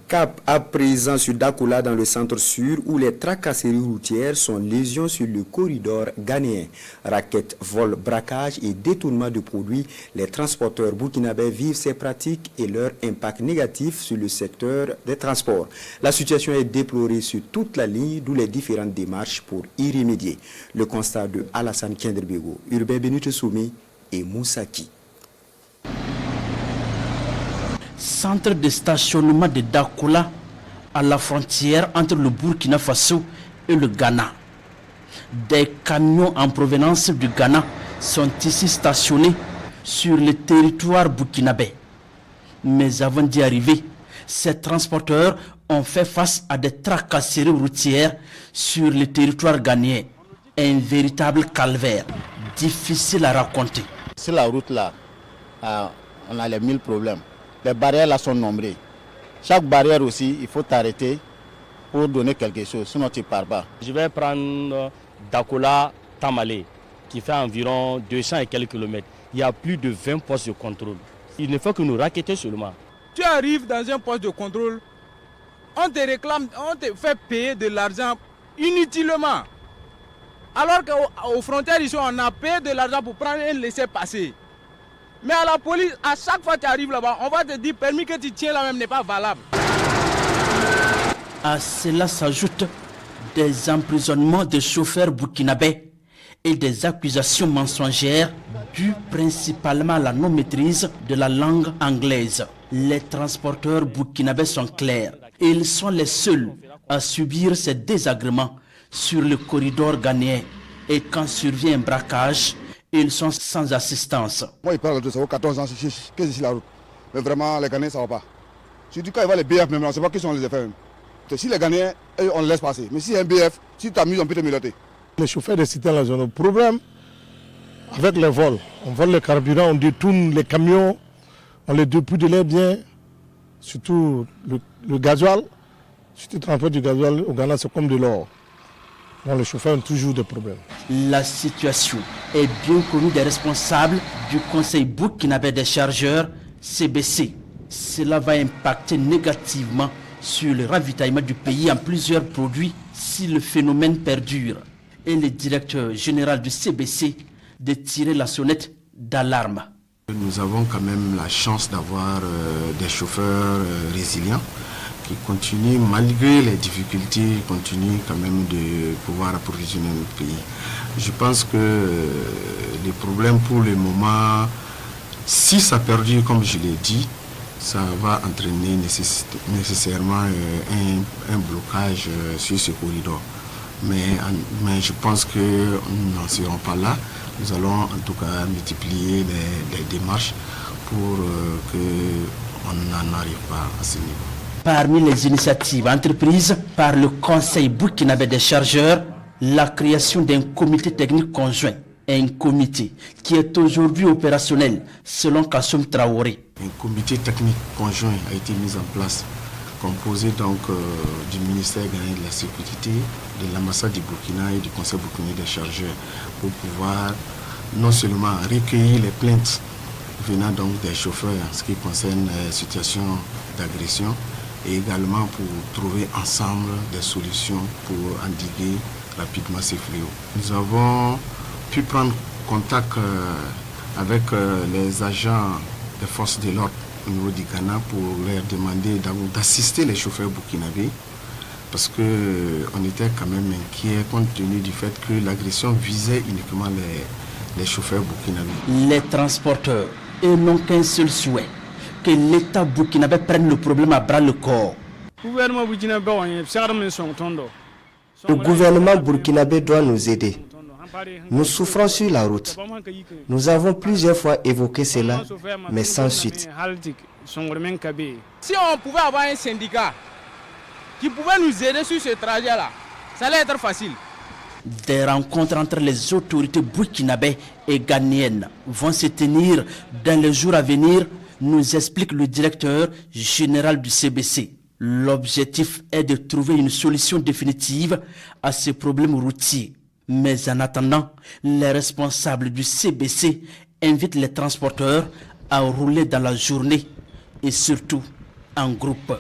Cap à présent sur Dakola dans le centre sud où les tracasseries routières sont légion sur le corridor ghanéen. Raquettes, vols, braquages et détournement de produits, les transporteurs burkinabés vivent ces pratiques et leur impact négatif sur le secteur des transports. La situation est déplorée sur toute la ligne, d'où les différentes démarches pour y remédier. Le constat de Alassane Kenderbego, Urbain Benute Soumi et Moussaki. Centre de stationnement de Dakola à la frontière entre le Burkina Faso et le Ghana. Des camions en provenance du Ghana sont ici stationnés sur le territoire burkinabé. Mais avant d'y arriver, ces transporteurs ont fait face à des tracasseries routières sur le territoire ghanéen. Un véritable calvaire, difficile à raconter. Sur la route là, on a les 1000 problèmes. Les barrières là sont nombrées. Chaque barrière aussi, il faut t'arrêter pour donner quelque chose, sinon tu ne pars pas. Je vais prendre Dakola Tamale, qui fait environ 200 et quelques kilomètres. Il y a plus de 20 postes de contrôle. Il ne faut que nous raqueter seulement. Tu arrives dans un poste de contrôle, on te réclame, on te fait payer de l'argent inutilement. Alors qu'aux frontières ici, on a payé de l'argent pour prendre un laissez-passer. Mais à la police, à chaque fois que tu arrives là-bas, on va te dire permis que tu tiens là même n'est pas valable. À cela s'ajoutent des emprisonnements de chauffeurs burkinabés et des accusations mensongères dues principalement à la non-maîtrise de la langue anglaise. Les transporteurs burkinabés sont clairs. Ils sont les seuls à subir ces désagréments sur le corridor ghanéen. Et quand survient un braquage, ils sont sans assistance. Moi, il parle de ça, 14 ans, que c'est la route. Mais vraiment, les Ghanéens, ça ne va pas. Surtout quand il va les BF, même, on ne sait pas qui sont les effets. Si les Ghanéens, on les laisse passer. Mais si un BF, si tu t'amuses, on peut te miloter. Les chauffeurs de cité, là, ont un problème avec les vols. On vole le carburant, on détourne les camions, on les dépouille de leurs biens, surtout le gasoil. Si tu transportes du gasoil au Ghana, c'est comme de l'or. Bon, les chauffeurs ont toujours des problèmes. La situation est bien connue des responsables du Conseil burkinabé des chargeurs, CBC. Cela va impacter négativement sur le ravitaillement du pays en plusieurs produits si le phénomène perdure. Et le directeur général du CBC de tirer la sonnette d'alarme. Nous avons quand même la chance d'avoir des chauffeurs résilients qui continuent, malgré les difficultés, continuent quand même de pouvoir approvisionner notre pays. Je pense que les problèmes pour le moment, si ça perdure comme je l'ai dit, ça va entraîner nécessairement un blocage sur ce corridor. Mais je pense que nous n'en serons pas là. Nous allons en tout cas multiplier les démarches pour qu'on n'en arrive pas à ce niveau. Parmi les initiatives entreprises par le Conseil burkinabé des chargeurs, la création d'un comité technique conjoint, un comité qui est aujourd'hui opérationnel selon Kassoum Traoré. Un comité technique conjoint a été mis en place, composé donc du ministère ghanéen de la Sécurité, de l'ambassade du Burkina et du Conseil burkinabé des chargeurs pour pouvoir non seulement recueillir les plaintes venant donc des chauffeurs en ce qui concerne les situations d'agression, et également pour trouver ensemble des solutions pour endiguer rapidement ces fléaux. Nous avons pu prendre contact avec les agents des forces de l'ordre au niveau du Ghana pour leur demander d'assister les chauffeurs burkinabés parce qu'on était quand même inquiets compte tenu du fait que l'agression visait uniquement les chauffeurs burkinabés. Les transporteurs n'ont qu'un seul souhait, que l'État burkinabé prenne le problème à bras le corps. Le gouvernement burkinabé doit nous aider. Nous souffrons sur la route. Nous avons plusieurs fois évoqué cela, mais sans suite. Si on pouvait avoir un syndicat qui pouvait nous aider sur ce trajet-là, ça allait être facile. Des rencontres entre les autorités burkinabées et ghanéennes vont se tenir dans les jours à venir, nous explique le directeur général du CBC. L'objectif est de trouver une solution définitive à ces problèmes routiers. Mais en attendant, les responsables du CBC invitent les transporteurs à rouler dans la journée et surtout en groupe.